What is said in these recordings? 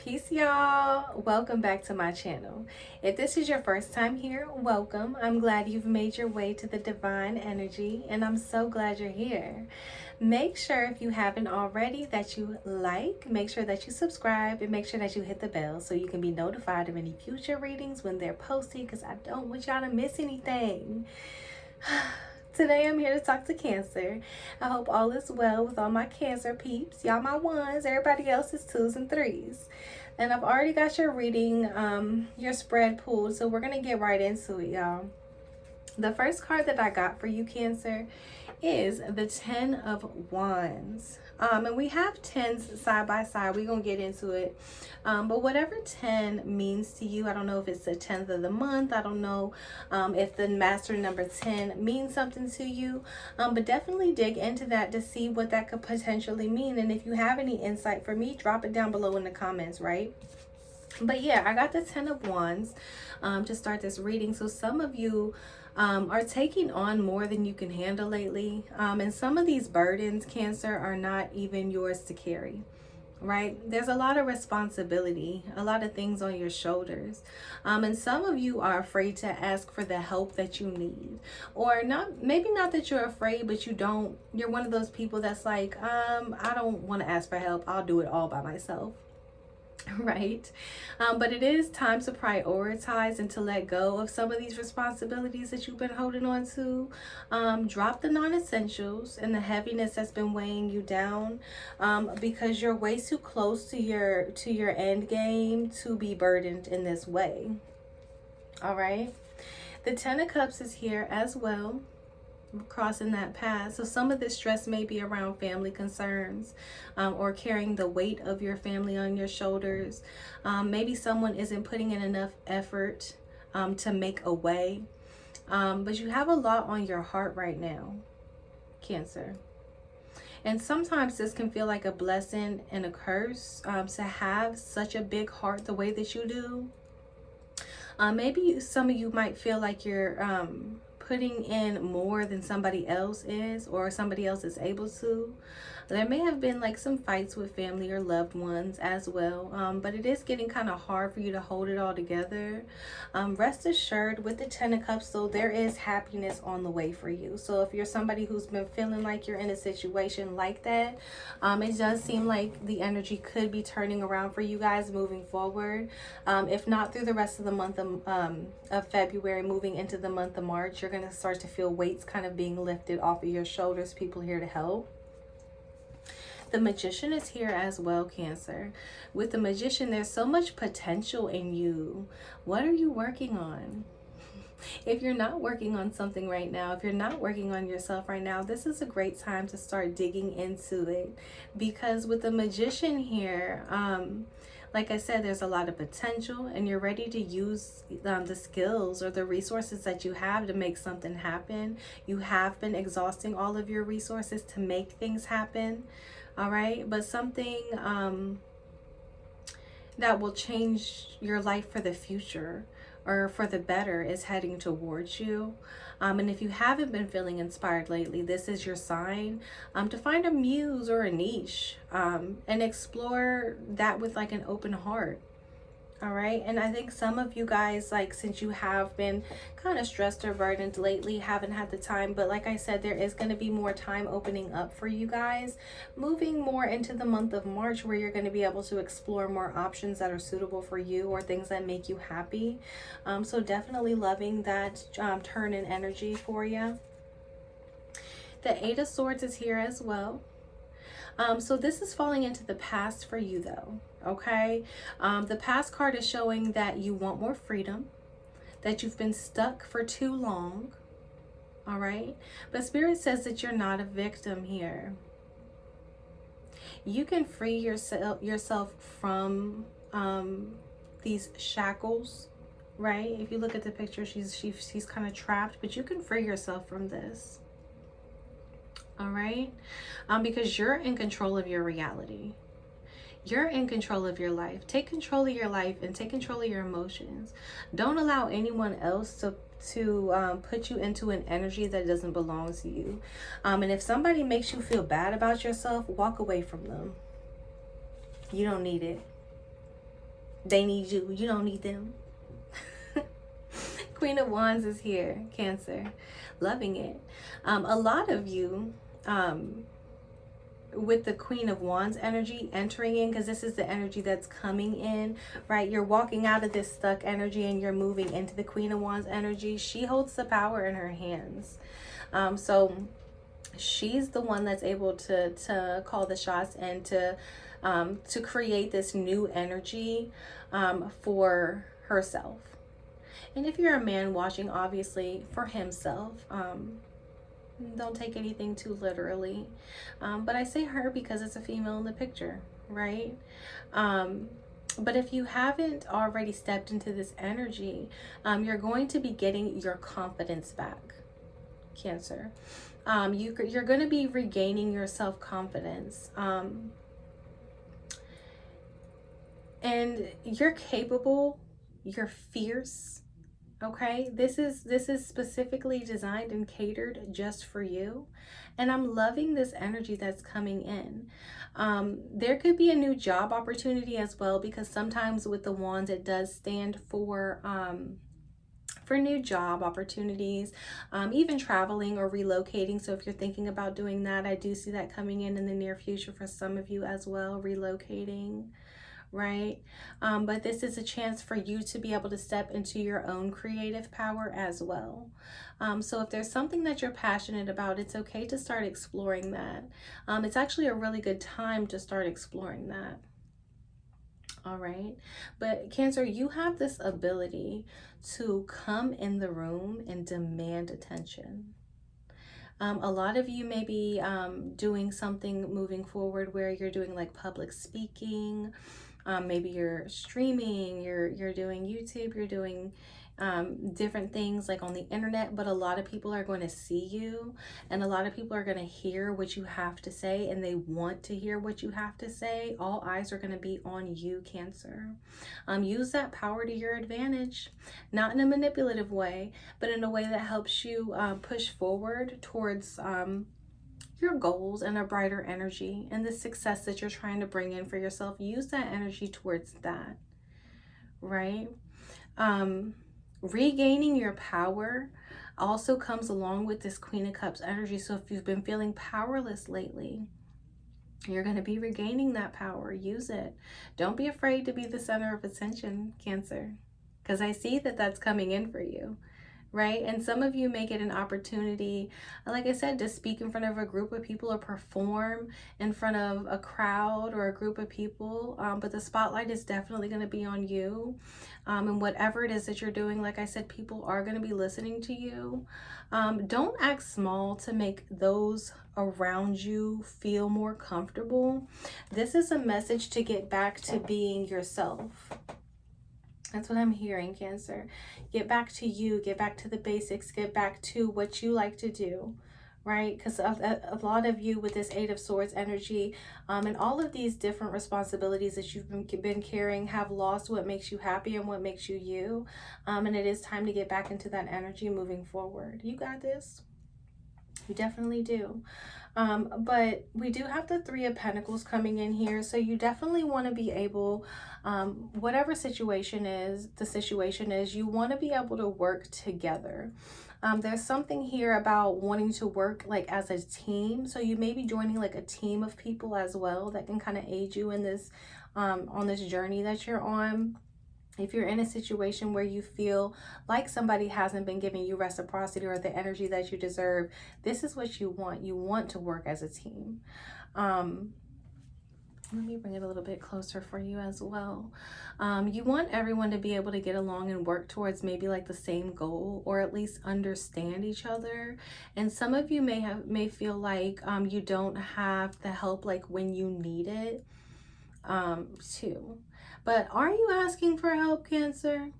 Peace, y'all. Welcome back to my channel. If this is your first time here, welcome. I'm glad you've made your way to the divine energy, and I'm so glad you're here. Make sure, if you haven't already, that you make sure that you subscribe, and make sure that you hit the bell so you can be notified of any future readings when they're posted, because I don't want y'all to miss anything. Today I'm here to talk to Cancer. I hope all is well with all my Cancer peeps. Y'all my ones, everybody else is twos and threes. And I've already got your reading, your spread pulled, so we're going to get right into it, y'all. The first card that I got for you, Cancer, is the Ten of Wands. And we have tens side by side. We're going to get into it. But whatever 10 means to you, I don't know if it's the 10th of the month. I don't know if the master number 10 means something to you. But definitely dig into that to see what that could potentially mean. And if you have any insight for me, drop it down below in the comments, right? But yeah, I got the 10 of Wands to start this reading. So some of you are taking on more than you can handle lately. And some of these burdens, Cancer, are not even yours to carry. Right? There's a lot of responsibility, a lot of things on your shoulders. And some of you are afraid to ask for the help that you need. Or maybe not that you're afraid, but you're one of those people that's like, I don't want to ask for help. I'll do it all by myself. Right? But it is time to prioritize and to let go of some of these responsibilities that you've been holding on to. Drop the non-essentials and the heaviness that's been weighing you down, because you're way too close to your end game to be burdened in this way. All right? The Ten of Cups is here as well, crossing that path. So some of this stress may be around family concerns, or carrying the weight of your family on your shoulders. Maybe someone isn't putting in enough effort to make a way. But you have a lot on your heart right now, Cancer. And sometimes this can feel like a blessing and a curse, to have such a big heart the way that you do. Maybe some of you might feel like you're putting in more than somebody else is, or somebody else is able to. There may have been like some fights with family or loved ones as well, but it is getting kind of hard for you to hold it all together. Rest assured, with the Ten of Cups, though, there is happiness on the way for you. So if you're somebody who's been feeling like you're in a situation like that, it does seem like the energy could be turning around for you guys moving forward. If not through the rest of the month of February, moving into the month of March, you're going to start to feel weights kind of being lifted off of your shoulders, people here to help. The Magician is here as well, Cancer. With the Magician, there's so much potential in you. What are you working on? If you're not working on something right now, if you're not working on yourself right now, this is a great time to start digging into it. Because with the Magician here, like I said, there's a lot of potential, and you're ready to use the skills or the resources that you have to make something happen. You have been exhausting all of your resources to make things happen. All right, but something that will change your life for the future or for the better is heading towards you. And if you haven't been feeling inspired lately, this is your sign to find a muse or a niche, and explore that with like an open heart. All right. And I think some of you guys, like, since you have been kind of stressed or burdened lately, haven't had the time. But like I said, there is going to be more time opening up for you guys, moving more into the month of March, where you're going to be able to explore more options that are suitable for you or things that make you happy. So definitely loving that turn in energy for you. The Eight of Swords is here as well. So this is falling into the past for you, though. Okay, the past card is showing that you want more freedom, that you've been stuck for too long. All right, but Spirit says that you're not a victim here. You can free yourself from these shackles, right? If you look at the picture, she's kind of trapped, but you can free yourself from this. All right, because you're in control of your reality. You're in control of your life. Take control of your life and take control of your emotions. Don't allow anyone else to put you into an energy that doesn't belong to you. And if somebody makes you feel bad about yourself, walk away from them. You don't need it. They need you. You don't need them. Queen of Wands is here, Cancer. Loving it. A lot of you, with the Queen of Wands energy entering in, because this is the energy that's coming in, right? You're walking out of this stuck energy and you're moving into the Queen of Wands energy. She holds the power in her hands. So she's the one that's able to call the shots and to create this new energy for herself. And if you're a man watching, obviously for himself. Don't take anything too literally. But I say her because it's a female in the picture, right? But if you haven't already stepped into this energy, you're going to be getting your confidence back, Cancer. You're going to be regaining your self-confidence. And you're capable, you're fierce. Okay, this is specifically designed and catered just for you. And I'm loving this energy that's coming in. There could be a new job opportunity as well, because sometimes with the wands, it does stand for new job opportunities, even traveling or relocating. So if you're thinking about doing that, I do see that coming in the near future for some of you as well, relocating. Right? But this is a chance for you to be able to step into your own creative power as well. So if there's something that you're passionate about, it's okay to start exploring that. It's actually a really good time to start exploring that. All right. But Cancer, you have this ability to come in the room and demand attention. A lot of you may be doing something moving forward where you're doing like public speaking. Maybe you're streaming, you're doing YouTube, you're doing different things like on the internet, but a lot of people are going to see you, and a lot of people are going to hear what you have to say, and they want to hear what you have to say. All eyes are going to be on you, Cancer. Use that power to your advantage, not in a manipulative way, but in a way that helps you push forward towards your goals and a brighter energy and the success that you're trying to bring in for yourself. Use that energy towards that, right? Regaining your power also comes along with this Queen of Cups energy. So if you've been feeling powerless lately, you're going to be regaining that power. Use it. Don't be afraid to be the center of attention, Cancer, because I see that that's coming in for you. Right? And some of you may get an opportunity, like I said, to speak in front of a group of people or perform in front of a crowd or a group of people. But the spotlight is definitely going to be on you. And whatever it is that you're doing, like I said, people are going to be listening to you. Don't act small to make those around you feel more comfortable. This is a message to get back to being yourself. That's what I'm hearing, Cancer. Get back to you, get back to the basics, get back to what you like to do, right? Because a lot of you with this Eight of Swords energy and all of these different responsibilities that you've been carrying have lost what makes you happy and what makes you you. And it is time to get back into that energy moving forward. You got this. You definitely do. But we do have the Three of Pentacles coming in here. So you definitely want to be able, whatever situation is, you want to be able to work together. There's something here about wanting to work like as a team. So you may be joining like a team of people as well that can kind of aid you in this, on this journey that you're on. If you're in a situation where you feel like somebody hasn't been giving you reciprocity or the energy that you deserve, this is what you want. You want to work as a team. Let me bring it a little bit closer for you as well. You want everyone to be able to get along and work towards maybe like the same goal, or at least understand each other. And some of you may feel like you don't have the help like when you need it too. But are you asking for help, Cancer?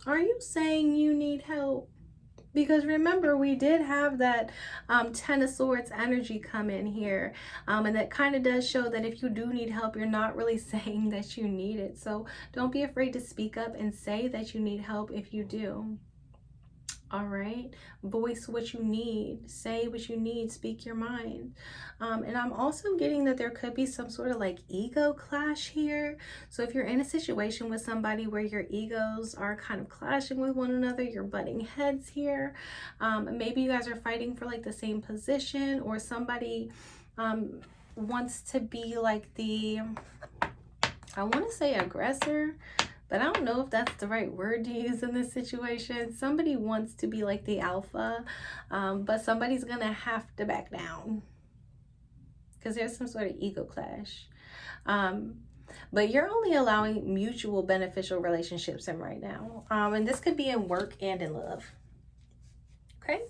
Are you saying you need help? Because remember, we did have that 10 of Swords energy come in here. And that kind of does show that if you do need help, you're not really saying that you need it. So don't be afraid to speak up and say that you need help if you do. All right, voice what you need, say what you need, speak your mind. And I'm also getting that there could be some sort of like ego clash here. So if you're in a situation with somebody where your egos are kind of clashing with one another, you're butting heads here. Maybe you guys are fighting for like the same position, or somebody wants to be like the, I want to say aggressor, but I don't know if that's the right word to use in this situation. Somebody wants to be like the alpha, but somebody's going to have to back down because there's some sort of ego clash. But you're only allowing mutual beneficial relationships in right now. And this could be in work and in love. Okay.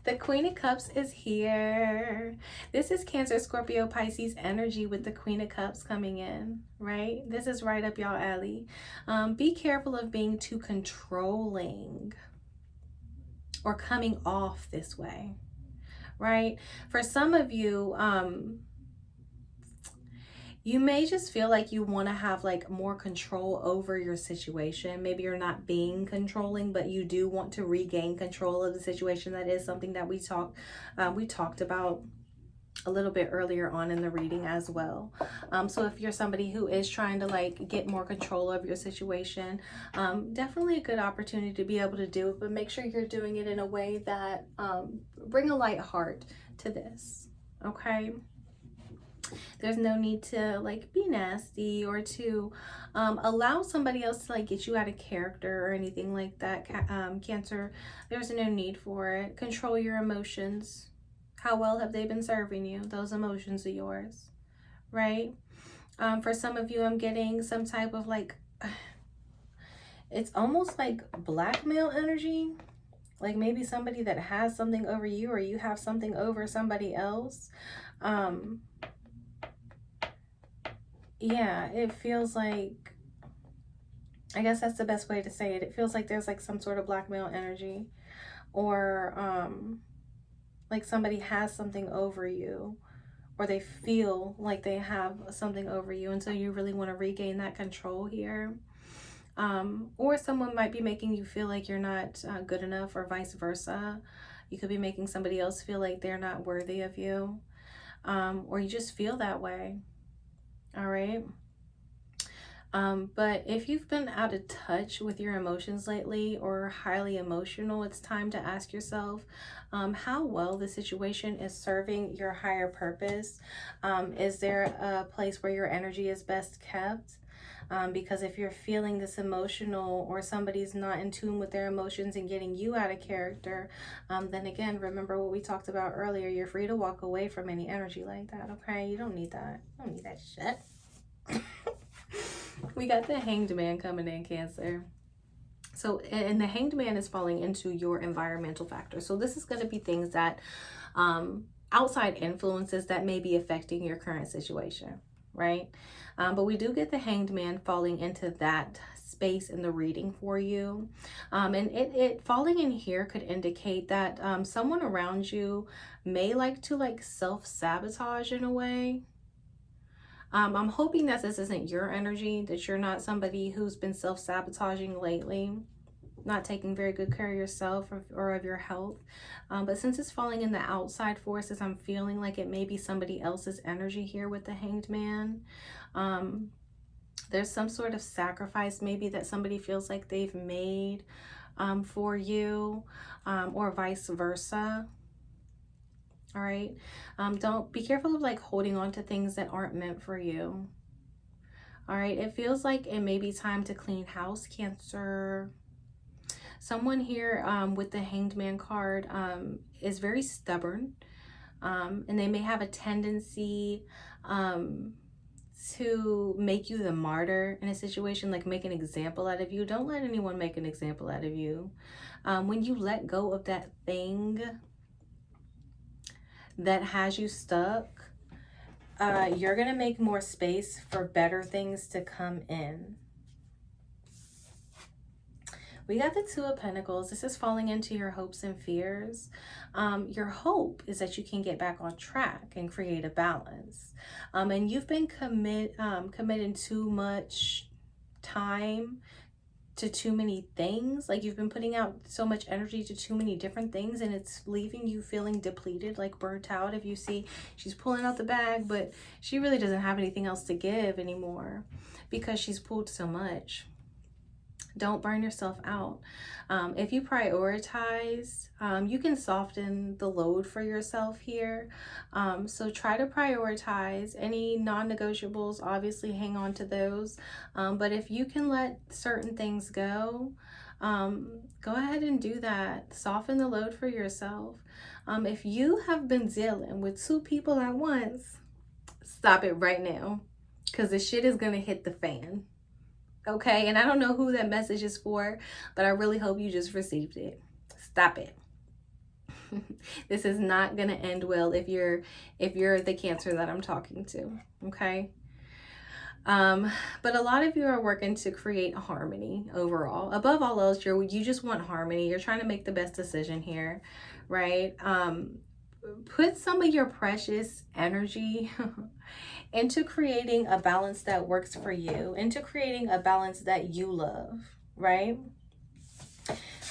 The Queen of Cups is here. This is Cancer, Scorpio, Pisces energy with the Queen of Cups coming in, right? This is right up y'all alley. Be careful of being too controlling or coming off this way, right? For some of you, you may just feel like you want to have like more control over your situation. Maybe you're not being controlling, but you do want to regain control of the situation. That is something that we talked about a little bit earlier on in the reading as well. So if you're somebody who is trying to like get more control of your situation, definitely a good opportunity to be able to do it, but make sure you're doing it in a way that bring a light heart to this, okay? There's no need to like be nasty or to allow somebody else to like get you out of character or anything like that. Cancer, there's no need for it. Control your emotions. How well have they been serving you? Those emotions are yours, right? For some of you, I'm getting some type of like, it's almost like blackmail energy. Like maybe somebody that has something over you, or you have something over somebody else. Yeah, it feels like, I guess that's the best way to say it. It feels like there's like some sort of blackmail energy, or like somebody has something over you, or they feel like they have something over you, and so you really want to regain that control here. Or someone might be making you feel like you're not good enough, or vice versa. You could be making somebody else feel like they're not worthy of you, or you just feel that way. All right. But if you've been out of touch with your emotions lately or highly emotional, it's time to ask yourself how well the situation is serving your higher purpose. Is there a place where your energy is best kept? Because if you're feeling this emotional, or somebody's not in tune with their emotions and getting you out of character, then again, remember what we talked about earlier. You're free to walk away from any energy like that, okay? You don't need that. You don't need that shit. We got the Hanged Man coming in, Cancer. So, and the Hanged Man is falling into your environmental factors. So this is going to be things that, outside influences that may be affecting your current situation, right? But we do get the Hanged Man falling into that space in the reading for you. And it falling in here could indicate that someone around you may like to like self-sabotage in a way. I'm hoping that this isn't your energy, that you're not somebody who's been self-sabotaging lately, not taking very good care of yourself or of your health. But since it's falling in the outside forces, I'm feeling like it may be somebody else's energy here with the Hanged Man. There's some sort of sacrifice maybe that somebody feels like they've made for you, or vice versa. All right. Don't be careful of like holding on to things that aren't meant for you. All right. It feels like it may be time to clean house, Cancer. Someone here with the Hanged Man card is very stubborn, and they may have a tendency to make you the martyr in a situation, like make an example out of you. Don't let anyone make an example out of you. When you let go of that thing that has you stuck, you're going to make more space for better things to come in. We got the Two of Pentacles. This is falling into your hopes and fears. Your hope is that you can get back on track and create a balance. And you've been committing too much time to too many things. Like, you've been putting out so much energy to too many different things, and it's leaving you feeling depleted, like burnt out. If you see she's pulling out the bag, but she really doesn't have anything else to give anymore because she's pulled so much. Don't burn yourself out. If you prioritize, you can soften the load for yourself here. So try to prioritize any non-negotiables. Obviously, hang on to those. But if you can let certain things go, go ahead and do that. Soften the load for yourself. If you have been dealing with 2 people at once, stop it right now, because the shit is going to hit the fan. Okay, and I don't know who that message is for, but I really hope you just received it. Stop it. This is not going to end well if you're the Cancer that I'm talking to, okay? But a lot of you are working to create harmony overall. Above all else, you just want harmony. You're trying to make the best decision here, right? Put some of your precious energy into creating a balance that works for you, into creating a balance that you love, right?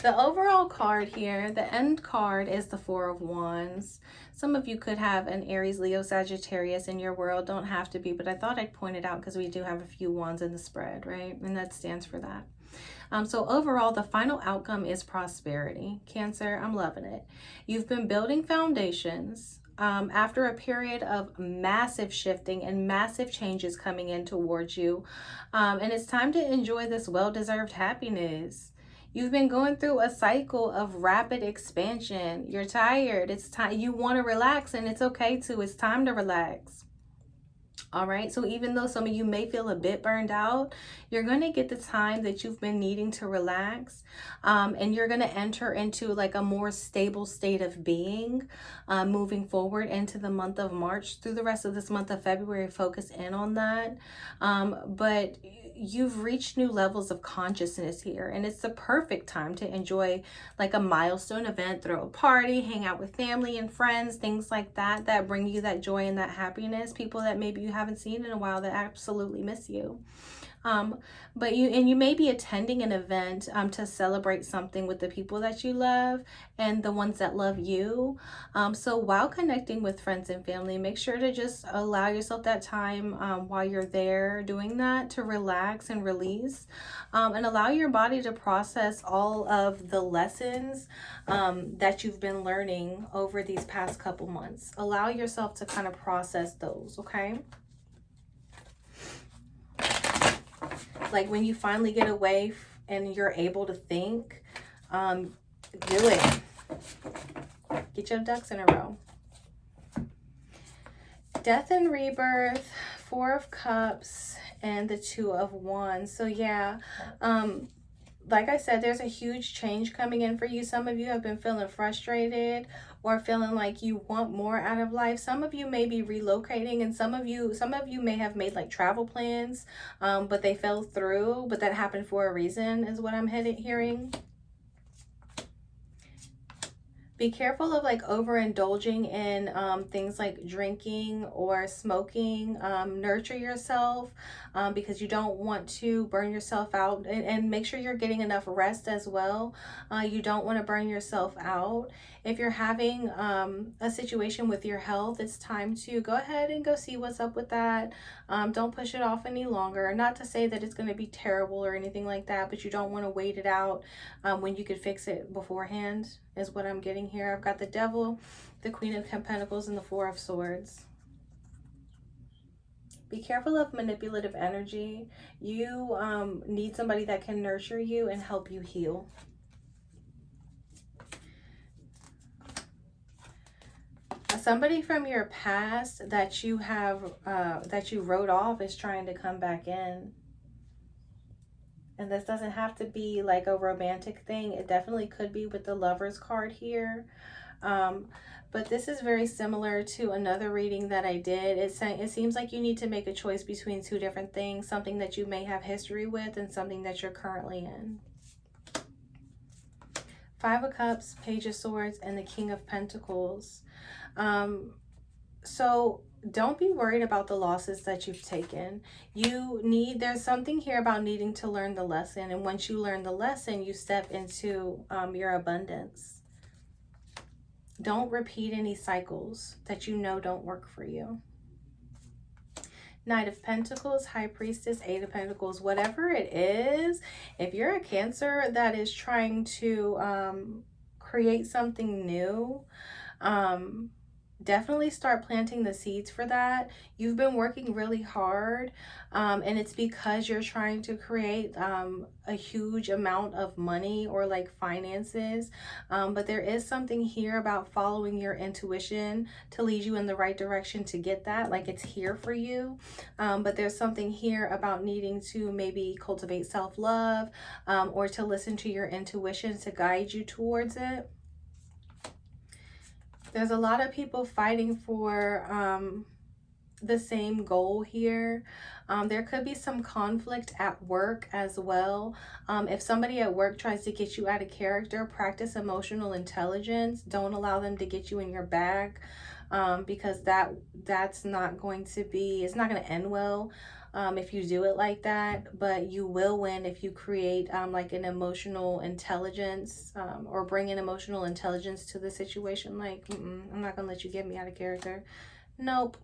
The overall card here, the end card, is the 4 of Wands. Some of you could have an Aries, Leo, Sagittarius in your world. Don't have to be, but I thought I'd point it out because we do have a few wands in the spread, right? And that stands for that. So overall, the final outcome is prosperity. Cancer, I'm loving it. You've been building foundations after a period of massive shifting and massive changes coming in towards you. And it's time to enjoy this well-deserved happiness. You've been going through a cycle of rapid expansion. You're tired. It's time. You want to relax, and it's okay to. It's time to relax. All right, so even though some of you may feel a bit burned out, you're going to get the time that you've been needing to relax, and you're going to enter into like a more stable state of being moving forward into the month of March. Through the rest of this month of February, focus in on that. But you've reached new levels of consciousness here, and it's the perfect time to enjoy like a milestone event, throw a party, hang out with family and friends, things like that that bring you that joy and that happiness. People that maybe you haven't seen in a while that absolutely miss you. But you may be attending an event to celebrate something with the people that you love and the ones that love you. So while connecting with friends and family, make sure to just allow yourself that time while you're there doing that to relax and release, and allow your body to process all of the lessons that you've been learning over these past couple months. Allow yourself to kind of process those, okay? Like when you finally get away and you're able to think, do it. Get your ducks in a row. Death and rebirth, 4 of Cups, and the 2 of Wands. So yeah, like I said, there's a huge change coming in for you. Some of you have been feeling frustrated or feeling like you want more out of life. Some of you may be relocating, and some of you may have made like travel plans, but they fell through, but that happened for a reason is what I'm hearing. Be careful of like overindulging in things like drinking or smoking. Nurture yourself because you don't want to burn yourself out, and make sure you're getting enough rest as well. You don't want to burn yourself out. If you're having a situation with your health, it's time to go ahead and go see what's up with that. Don't push it off any longer. Not to say that it's going to be terrible or anything like that, but you don't want to wait it out when you could fix it beforehand, is what I'm getting here. I've got the Devil, the Queen of Pentacles, and the 4 of Swords. Be careful of manipulative energy. You need somebody that can nurture you and help you heal. Somebody from your past that you have that you wrote off is trying to come back in. And this doesn't have to be like a romantic thing. It definitely could be with the Lovers card here. But this is very similar to another reading that I did. It seems like you need to make a choice between 2 different things. Something that you may have history with and something that you're currently in. 5 of Cups, Page of Swords, and the King of Pentacles. So don't be worried about the losses that you've taken. There's something here about needing to learn the lesson. And once you learn the lesson, you step into your abundance. Don't repeat any cycles that you know don't work for you. Knight of Pentacles, High Priestess, Eight of Pentacles, whatever it is, if you're a Cancer that is trying to create something new, definitely start planting the seeds for that. You've been working really hard, and it's because you're trying to create a huge amount of money or like finances, but there is something here about following your intuition to lead you in the right direction to get that. Like, it's here for you, but there's something here about needing to maybe cultivate self-love, or to listen to your intuition to guide you towards it. There's a lot of people fighting for the same goal here. There could be some conflict at work as well. If somebody at work tries to get you out of character, practice emotional intelligence. Don't allow them to get you in your bag, because that's not going to be, it's not going to end well. If you do it like that, but you will win if you create like an emotional intelligence, or bring in emotional intelligence to the situation. Like, I'm not gonna let you get me out of character. Nope.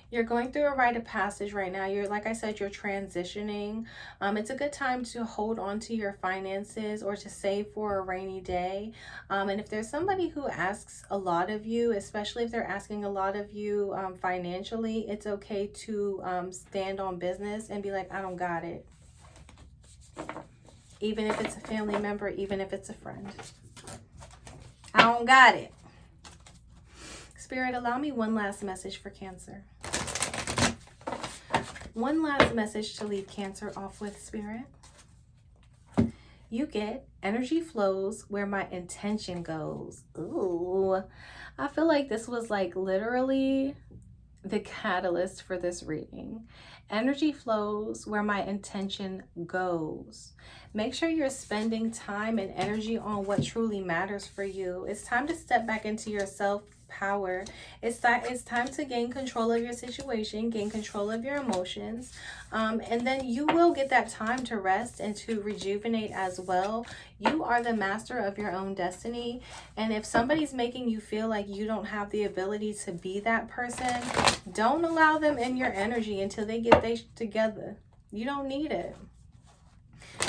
You're going through a rite of passage right now. Like I said, you're transitioning. It's a good time to hold on to your finances or to save for a rainy day. And if there's somebody who asks a lot of you, especially if they're asking a lot of you financially, it's okay to stand on business and be like, I don't got it. Even if it's a family member, even if it's a friend. I don't got it. Spirit, allow me one last message for Cancer. One last message to leave Cancer off with, Spirit. You get energy flows where my intention goes. Ooh, I feel like this was like literally the catalyst for this reading. Energy flows where my intention goes. Make sure you're spending time and energy on what truly matters for you. It's time to step back into your self-power. It's time to gain control of your situation, gain control of your emotions, and then you will get that time to rest and to rejuvenate as well. You are the master of your own destiny, and if somebody's making you feel like you don't have the ability to be that person, don't allow them in your energy until they get they together. You don't need it.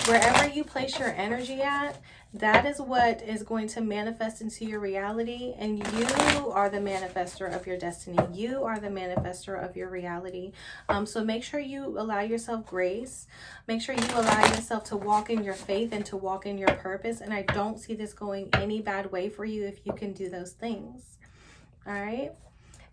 Wherever you place your energy at, that is what is going to manifest into your reality. And you are the manifester of your destiny. You are the manifester of your reality. So make sure you allow yourself grace. Make sure you allow yourself to walk in your faith and to walk in your purpose. And I don't see this going any bad way for you if you can do those things. All right.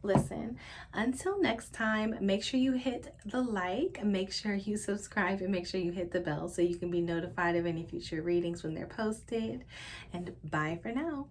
Listen, until next time, make sure you hit the like, make sure you subscribe, and make sure you hit the bell so you can be notified of any future readings when they're posted. And bye for now.